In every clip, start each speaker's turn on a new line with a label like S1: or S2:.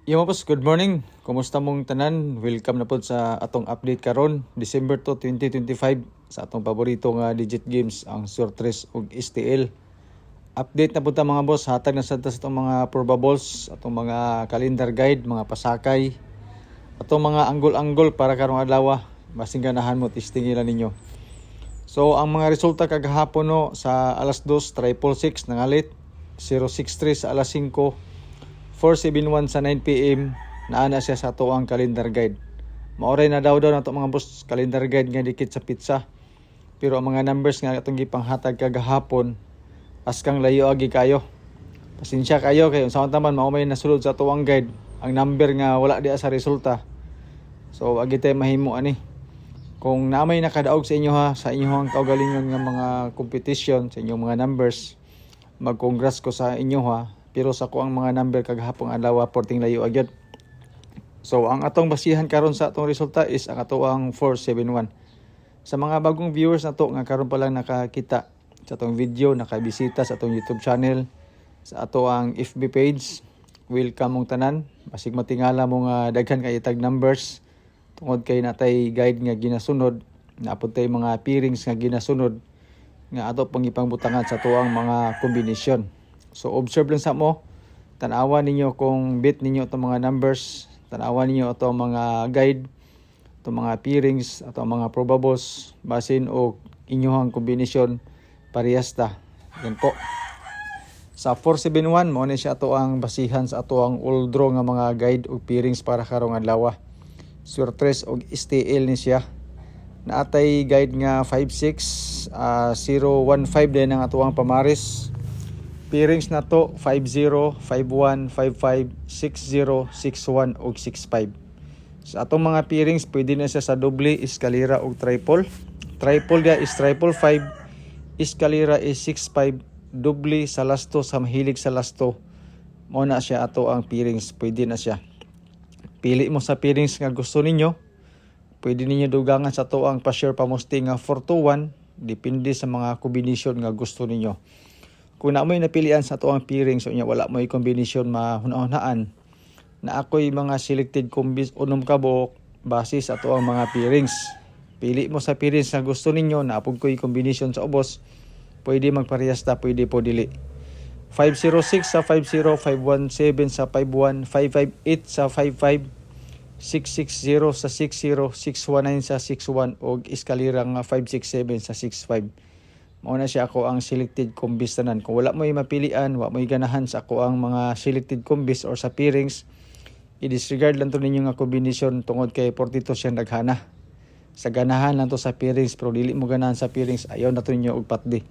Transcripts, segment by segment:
S1: Yo boss, good morning. Kumusta mong tanan? Welcome na po sa atong update karon, December 2, 2025 sa atong paborito nga digit games ang Surtres ug STL. Update na po ta mga boss, hatag na sa atong mga probables, atong mga calendar guide, mga pasakay, atong mga anggol-anggol para karong adlaw. Basing ganahan mo testing ila ninyo. So ang mga resulta kagahapon no sa alas 2 666 nangalit, 063 sa alas 5, 471 sa 9 PM naana siya sa ato ang calendar guide. Maoray na daw nato mga boss calendar guide nga dikit sa pizza. Pero ang mga numbers nga atong gipanghatag kagahapon askang layo agi kayo. Pasensya kayo kay unsa man maumay nasulod sa ato ang guide ang number nga wala diha sa resulta. So agi tay mahimo ani. Kung naamay nakadaog sa inyo ha sa inyong kaugalingon nga mga competition sa inyong mga numbers, mag-congrats ko sa inyo ha. Pero sa ko ang mga number kagahapon adlaw porting layo agyod. So ang atong basihan karon sa atong resulta is ang ato ang 471. Sa mga bagong viewers nato nga karon pa lang nakakita sa atong video, nakabisita sa atong YouTube channel, sa ato ang FB page, welcome mong tanan. Basig matingala mo nga daghan kay itag numbers tungod kay natay guide nga ginasunod, naapod tay mga pairings nga ginasunod nga ato pang ipangbutangan sa ato ang mga kombinasyon. So observe lang sa mo, tanawa ninyo kung bit ninyo itong mga numbers, tanawa ninyo itong mga guide, itong mga pairings, itong mga probables, basin o inyong kombinasyon parehas ta. Yan po. Sa 471 mo ni siya ato ang basihan sa ato ang old draw nga mga guide o pairings para karong adlaw. Surtres og STL ni siya. Naatay guide nga 56 015 din ang ato ang pamaris. Pairings na to 50, 51, 55, 60, 61 ug 65. Sa atong mga pairings pwede na siya sa doble, eskalera ug triple. Triple dia is triple 5, eskalera is 65, doble sa lasto sa mahilig sa lasto. Mao na siya ato ang pairings, pwede na siya. Pili mo sa pairings nga gusto ninyo. Pwede ninyo dugangan sa ato ang pa-share pamusti nga 421, depende sa mga kombinasyon nga gusto ninyo. Kung na mo'y napilian sa ato ang pairings, so wala mo'y kombinasyon mahunahunaan, na ako'y mga selected combis unom kabok base sa ato ang mga pairings. Pili mo sa pairings na gusto ninyo, na apog ko'y kombinasyon sa ubos, pwede magparehas ta, pwede po dili. 506 sa 50, 517 sa 51, 558 sa 55, 660 sa 60, 619 sa 61 o eskalera nga 567 sa 65. Mao na siya ako ang selected combis tanan. Kung wala mo mapilian, wala mo ganahan sa ako ang mga selected combis or sa pairings, i-disregard lang to ninyo nga kombinasyon tungod kay 42 siya naghana. Sa ganahan lang to sa pairings, pero dili mo ganahan sa pairings, ayaw na to ninyo og patdi.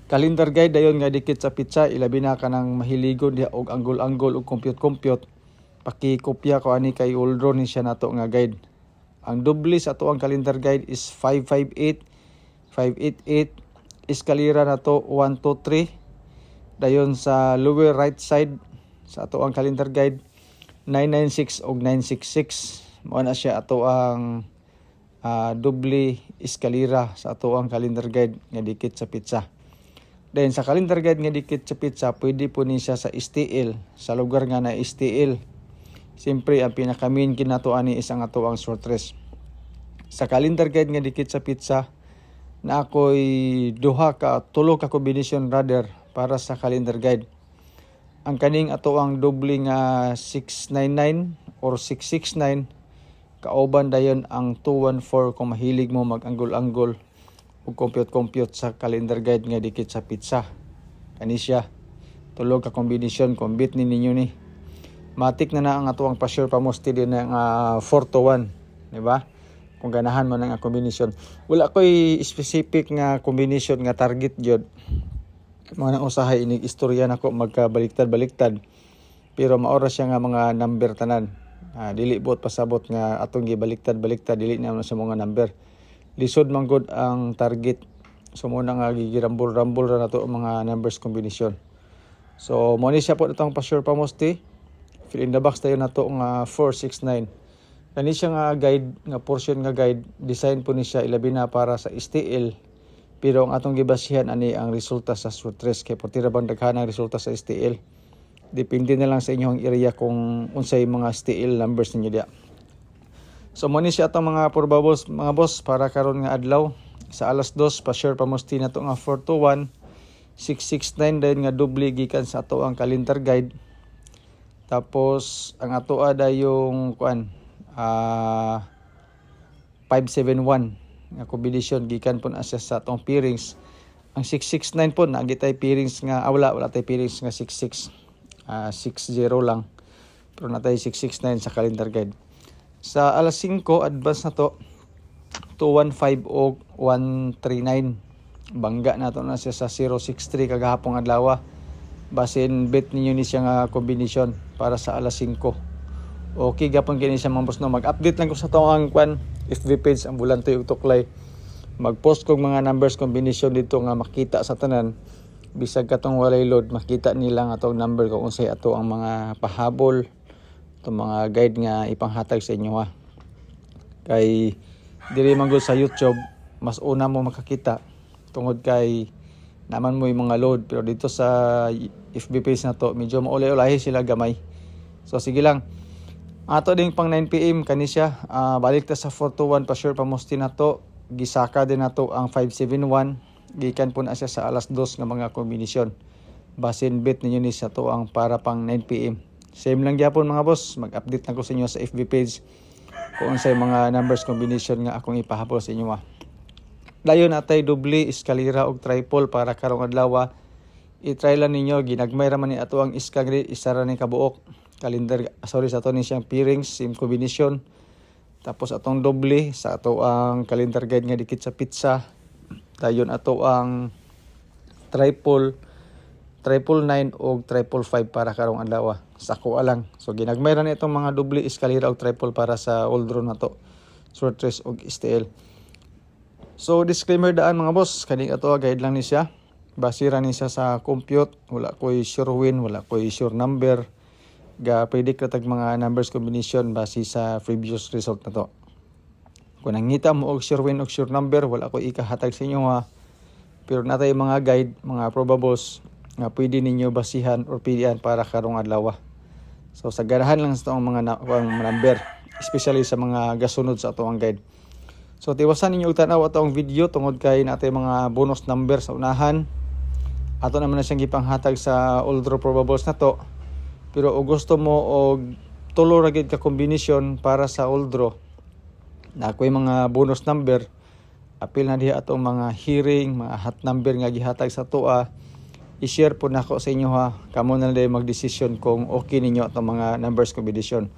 S1: Calendar guide dayon nga dikit sa pizza, ilabi na ka ng mahiligon diha og anggol-anggol ug compute-compute. Pakikopya ko ani kay oldro ni siya nato nga guide. Ang doble sa ato ang calendar guide is 558, 588, eskalera na to 123. Dayon sa lower right side sa ato ang calendar guide 996 og 966. Mao na siya ato ang doble eskalera sa ato ang calendar guide nga dikit sa pizza. Then sa calendar guide nga dikit sa pizza, pwede po ni siya sa STL, sa lugar nga na STL. Siyempre ang pinaka-main kinato ani is ang ato ang Surtres. Sa calendar guide nga dikit sa pizza, na ako'y tulo ka kombinasyon rather para sa calendar guide. Ang kaning ato ang doble nga 699 or 669, kauban dayon ang 214 kung mahilig mo mag-anggol-anggol o compute sa calendar guide nga dikit sa pizza. Kani siya, tulo ka kombinasyon, kombit ni ninyo ni. Matik na ang ato ang pa-share pamusti din ng 4 to 1, di ba? Kung ganahan mo ng kombinasyon. Wala ko'y specific nga kombinasyon nga target jud. Mga nang usahay inig istorya nako magkabaliktad-baliktad. Pero maora siya nga mga number tanan. Dili buot pasabot nga atong gibaliktad-baliktad, dili na sa mga number. Lisod man gud ang target. So muna nga gigirambol-rambol ra nato ang mga numbers kombinasyon. So mo ni siya po itong pa-sure pamusti. Fill in the box tayo nato nga 469. Kani siya nga guide, nga portion nga guide, design po ni siya ilabi na para sa STL. Pero ang atong gibasihan ani ang resulta sa Surtres, kay pati ra bang daghan ang resulta sa STL. Depende na lang sa inyong area kung unsay mga STL numbers ninyo diya. So mo ni siya atong mga probables mga boss para karon nga adlaw sa alas 2 pa-share pa musti na to nga 421 669 din nga doble gikan sa ato ang calendar guide. Tapos ang ato ada yung 571 nga combination gikan pun asya sa atong pairings. Ang 669 po nagitay pairings nga wala tay pairings nga 66 60 lang. Pero natay 669 sa calendar guide. Sa alas 5 advance na to 215 o 139. Bangga na to na siya sa 063 kagahapong adlaw. Basin bet ninyo ni siya nga combination para sa alas 5. Okay gapon kini siya mga boss no. Mag-update lang ko sa tong FB page ang Bulantoy ug Tuklay. Mag-post kog mga numbers combination dito nga makita sa tanan. Bisag katong walay load makita nila nga atong number kung unsay ato ang mga pahabol, itong mga guide nga ipanghatag sa inyo ha. Kay diri man gud sa YouTube mas una mo makakita tungod kay naman mo yung mga load, pero dito sa FB page na to medyo maulay-ulahi sila gamay. So sige lang. Ato ding pang 9 PM kani siya. Balik ta sa 421 pa sure pa musti na to. Gisaka din nato ang 571. Gikan po na siya sa alas 2 nga mga kombinasyon. Basin bet ninyo ni sa to ang para pang 9 PM. Same lang gyapon mga boss. Mag-update na ko sa inyo sa FB page kung unsay mga numbers combination nga akong ipahabol sa inyo. Dayon atay doble, eskalera ug triple para karong adlaw. I-try lang ninyo ginagmay ra man ni ato ang iskagri isa ra ni kabuok. Calendar sa ato ni siyang pairings same combination. Tapos atong doble sa ato ang calendar guide nga dikit sa pizza. Dayon ato ang triple 999 o 555 para karong adlaw. Sako lang. So ginagmay ra ni itong mga doble, eskalera ug triple para sa old draw na to. Short race ug STL. So disclaimer daan mga boss, kaning ato guide lang ni siya. Basira ni siya sa compute, wala koy sure win, wala koy sure number. Ga predict ra tag mga numbers combination base sa previous result na to. Kung nangita mo og sure win og sure number, wala ko ikahatag sa inyo ha. Pero natay mga guide, mga probables nga pwede ninyo basihan or pilihan para karong adlaw. So sa ganahan lang sa itong mga number, especially sa mga gasunod sa atong guide. So tiwasan ninyo tanaw atong video tungod kay natay mga bonus number sa unahan. Ato naman na siyang gipanghatag sa all draw probables na to. Pero o gusto mo og tulo ra gid ka combination para sa all draw, na ako'y mga bonus number, apil na diha atong mga hearing, mga hot number nga gihatag sa tua. I-share po nako sa inyo ha. Kamo na lang mag-decision kung okay ninyo atong mga numbers combination.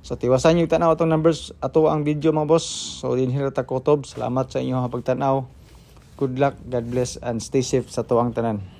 S1: So tiwasan niyo tanaw atong numbers ato ang video mga boss. So dinhira ta kutob. Salamat sa inyo ha pagtanaw. Good luck, God bless and stay safe sa tuang tanan.